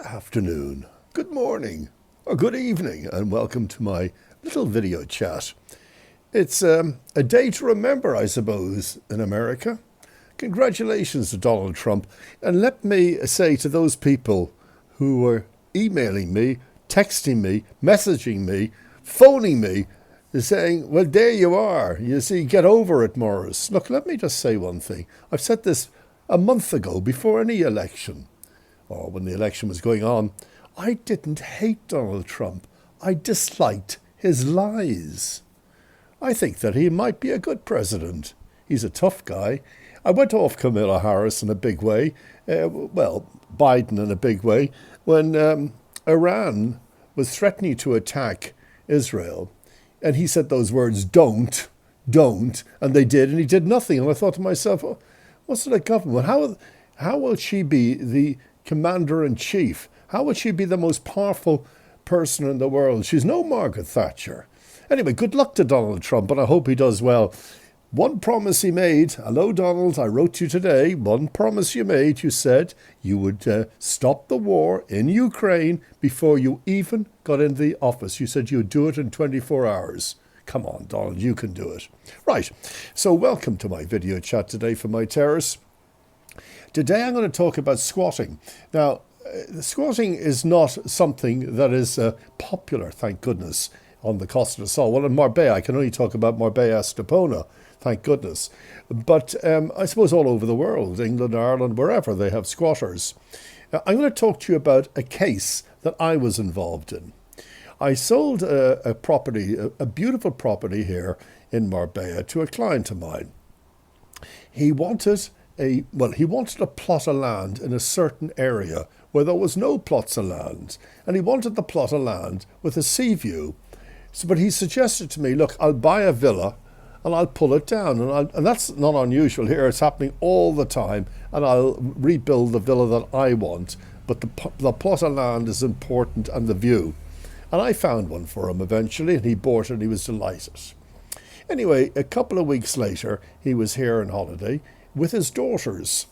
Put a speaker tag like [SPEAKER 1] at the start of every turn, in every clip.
[SPEAKER 1] afternoon, good morning, or good evening, and welcome to my little video chat. It's a day to remember, I suppose, in America. Congratulations to Donald Trump. And let me say to those people who were emailing me, texting me, messaging me, phoning me, saying, well, there you are. You see, get over it, Morris. Look, let me just say one thing. I've said this a month ago, before any election, or when the election was going on. I didn't hate Donald Trump. I disliked his lies. I think that he might be a good president. He's a tough guy. I went off Kamala Harris in a big way, Biden in a big way, when Iran was threatening to attack Israel. And he said those words, don't, and they did, and he did nothing. And I thought to myself, oh, what sort of government? How will she be the commander-in-chief? How will she be the most powerful person in the world? She's no Margaret Thatcher. Anyway, good luck to Donald Trump, and I hope he does well. One promise he made, hello Donald, I wrote you today, one promise you made, you said you would stop the war in Ukraine before you even got into the office. You said you would do it in 24 hours. Come on, Donald, you can do it. Right, so welcome to my video chat today from my terrace. Today I'm going to talk about squatting. Now, squatting is not something that is popular, thank goodness, on the Costa del Sol. Well, in Marbella, I can only talk about Marbella Estepona, thank goodness. But I suppose all over the world, England, Ireland, wherever, they have squatters. I'm going to talk to you about a case that I was involved in. I sold a property, a beautiful property here in Marbella to a client of mine. He wanted a plot of land in a certain area where there was no plots of land, and he wanted the plot of land with a sea view. But he suggested to me, look, I'll buy a villa and I'll pull it down, and that's not unusual here. It's happening all the time, and I'll rebuild the villa that I want, but the plot of land is important, and the view. And I found one for him eventually, and he bought it, and he was delighted. Anyway, a couple of weeks later, he was here on holiday with his daughters,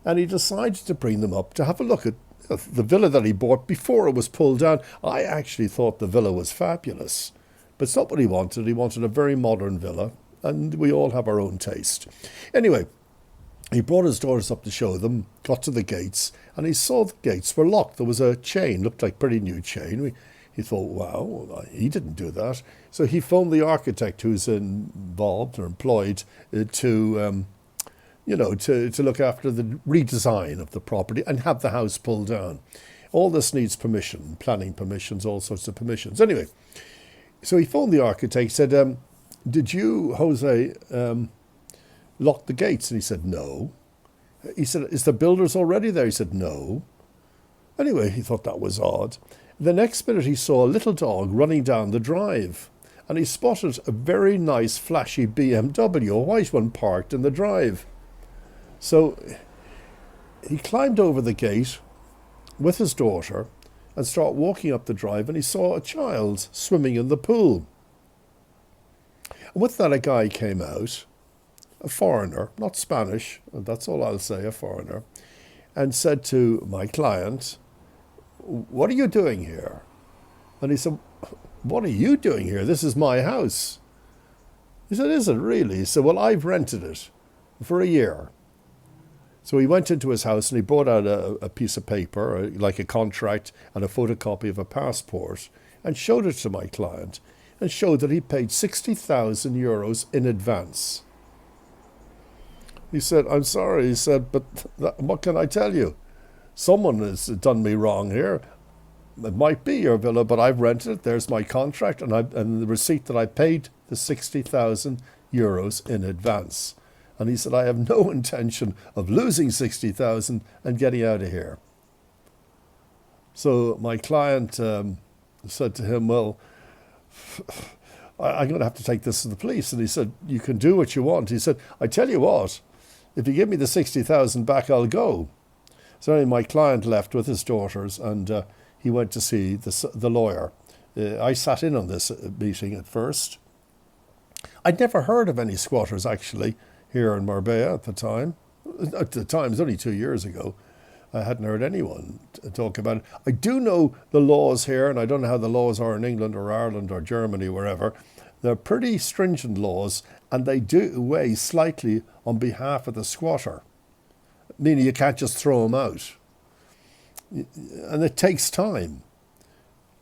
[SPEAKER 1] and he decided to bring them up to have a look at the villa that he bought before it was pulled down. I actually thought the villa was fabulous, but it's not what he wanted. He wanted a very modern villa, and we all have our own taste. Anyway, he brought his daughters up to show them, got to the gates, and he saw the gates were locked. There was a chain, looked like a pretty new chain. He thought, wow, he didn't do that. So he phoned the architect who's involved or employed to look after the redesign of the property and have the house pulled down. All this needs permission, planning permissions, all sorts of permissions. Anyway, so he phoned the architect, said, did you, Jose, lock the gates? And he said, no. He said, is the builders already there? He said, no. Anyway, he thought that was odd. The next minute he saw a little dog running down the drive, and he spotted a very nice flashy BMW, a white one, parked in the drive. So he climbed over the gate with his daughter and started walking up the drive, and he saw a child swimming in the pool. And with that, a guy came out, a foreigner, not Spanish, and that's all I'll say, a foreigner, and said to my client, what are you doing here? And he said, what are you doing here? This is my house. He said, is it really? He said, well, I've rented it for a year. So he went into his house and he brought out a piece of paper, like a contract and a photocopy of a passport, and showed it to my client, and showed that he paid 60,000 euros in advance. He said, I'm sorry, he said, but what can I tell you? Someone has done me wrong here. It might be your villa, but I've rented it. There's my contract and the receipt that I paid the 60,000 euros in advance. And he said, I have no intention of losing 60,000 and getting out of here. So my client said to him, well, I'm going to have to take this to the police. And he said, you can do what you want. He said, I tell you what, if you give me the 60,000 back, I'll go. So anyway, my client left with his daughters, and he went to see the lawyer. I sat in on this meeting at first. I'd never heard of any squatters, actually, here in Marbella at the time. At the time, it was only 2 years ago. I hadn't heard anyone talk about it. I do know the laws here, and I don't know how the laws are in England or Ireland or Germany, wherever. They're pretty stringent laws, and they do weigh slightly on behalf of the squatter, meaning you can't just throw them out. And it takes time.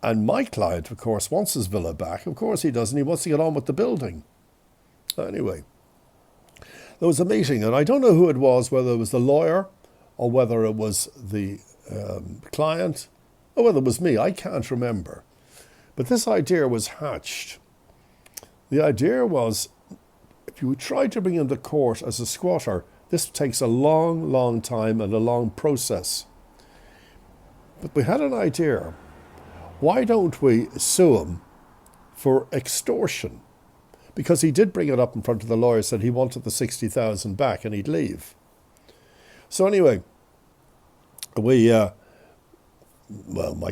[SPEAKER 1] And my client, of course, wants his villa back. Of course he does, and he wants to get on with the building. Anyway, there was a meeting, and I don't know who it was, whether it was the lawyer or whether it was the client, or whether it was me. I can't remember. But this idea was hatched. The idea was, if you try to bring him to court as a squatter, this takes a long, long time and a long process. But we had an idea. Why don't we sue him for extortion? Because he did bring it up in front of the lawyer, said he wanted the 60,000 back and he'd leave. So anyway, my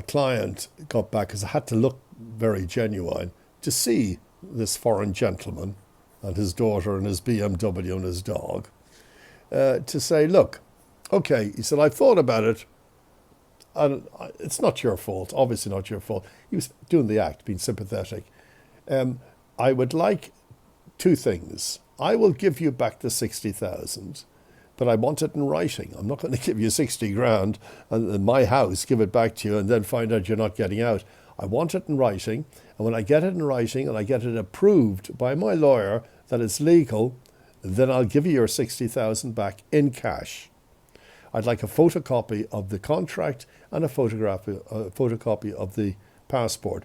[SPEAKER 1] client got back, because I had to look very genuine, to see this foreign gentleman and his daughter and his BMW and his dog, to say, look, okay, he said, I've thought about it, and it's not your fault, obviously not your fault. He was doing the act, being sympathetic. I would like two things. I will give you back the 60,000, but I want it in writing. I'm not going to give you 60 grand and in my house, give it back to you and then find out you're not getting out. I want it in writing. And when I get it in writing and I get it approved by my lawyer that it's legal, then I'll give you your 60,000 back in cash. I'd like a photocopy of the contract and a photocopy of the passport.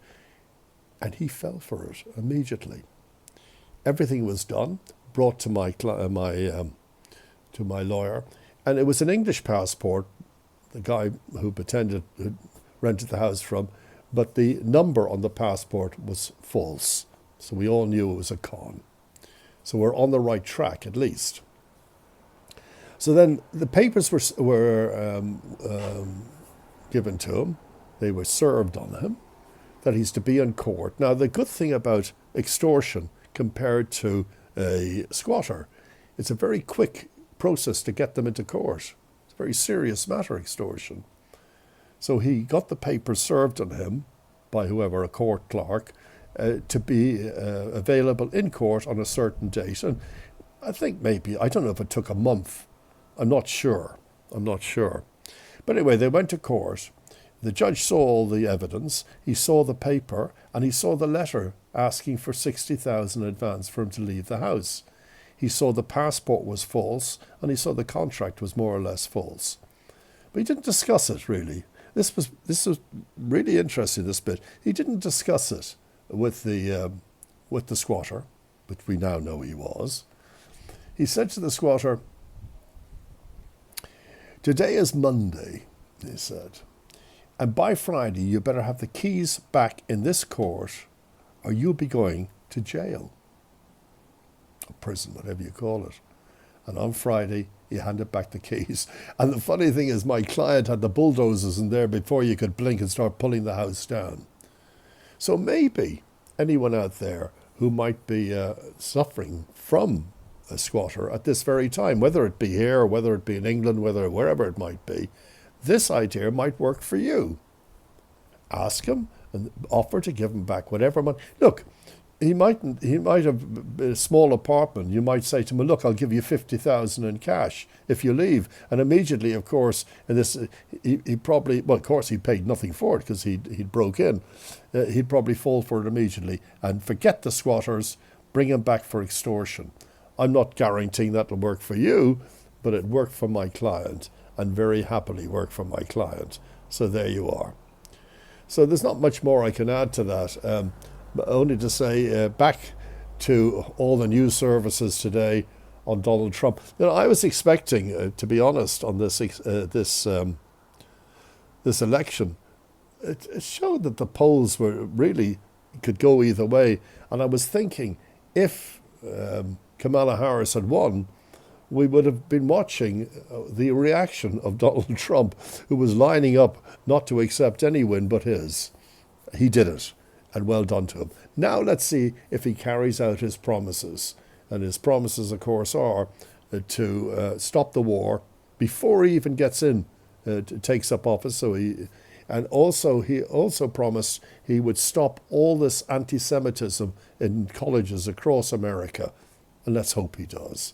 [SPEAKER 1] And he fell for it immediately. Everything was done, brought to my lawyer, and it was an English passport, the guy who rented the house from, but the number on the passport was false. So we all knew it was a con. So we're on the right track, at least. So then the papers were given to him. They were served on him, that he's to be in court. Now, the good thing about extortion compared to a squatter, it's a very quick process to get them into court. It's a very serious matter, extortion. So he got the papers served on him by whoever, a court clerk, to be available in court on a certain date. And I think maybe, I don't know if it took a month. I'm not sure. But anyway, they went to court. The judge saw all the evidence. He saw the paper and he saw the letter asking for 60,000 in advance for him to leave the house. He saw the passport was false and he saw the contract was more or less false. But he didn't discuss it, really. This was really interesting, this bit. He didn't discuss it with the squatter, which we now know he was. He said to the squatter, "Today is Monday," he said, "and by Friday you better have the keys back in this court or you'll be going to jail. Or prison, whatever you call it." And on Friday, he handed back the keys. And the funny thing is, my client had the bulldozers in there before you could blink and start pulling the house down. So maybe anyone out there who might be suffering from a squatter at this very time, whether it be here, or whether it be in England, wherever it might be, this idea might work for you. Ask him and offer to give him back whatever money. Look, he might have a small apartment. You might say to him, "Look, I'll give you 50,000 in cash if you leave." And immediately, of course, in this, he probably, well, of course, he paid nothing for it because he'd broke in. He'd probably fall for it immediately and forget the squatters, bring him back for extortion. I'm not guaranteeing that'll work for you, but it worked for my client and very happily worked for my client. So there you are. So there's not much more I can add to that. But only to say, back to all the news services today on Donald Trump. You know, I was expecting, to be honest, on this election, it showed that the polls were really could go either way. And I was thinking, if Kamala Harris had won, we would have been watching the reaction of Donald Trump, who was lining up not to accept any win but his. He did it. And well done to him. Now let's see if he carries out his promises. And his promises, of course, are to stop the war before he even gets in takes up office. So he also promised he would stop all this anti-Semitism in colleges across America, and let's hope he does.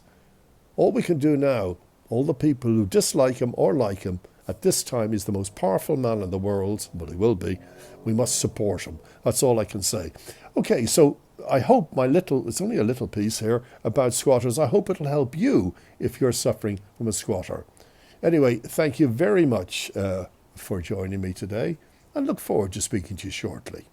[SPEAKER 1] All we can do now, all the people who dislike him or like him, at this time he's the most powerful man in the world, well, he will be. We must support him. That's all I can say. Okay, so I hope it's only a little piece here about squatters. I hope it'll help you if you're suffering from a squatter. Anyway, thank you very much for joining me today, and look forward to speaking to you shortly.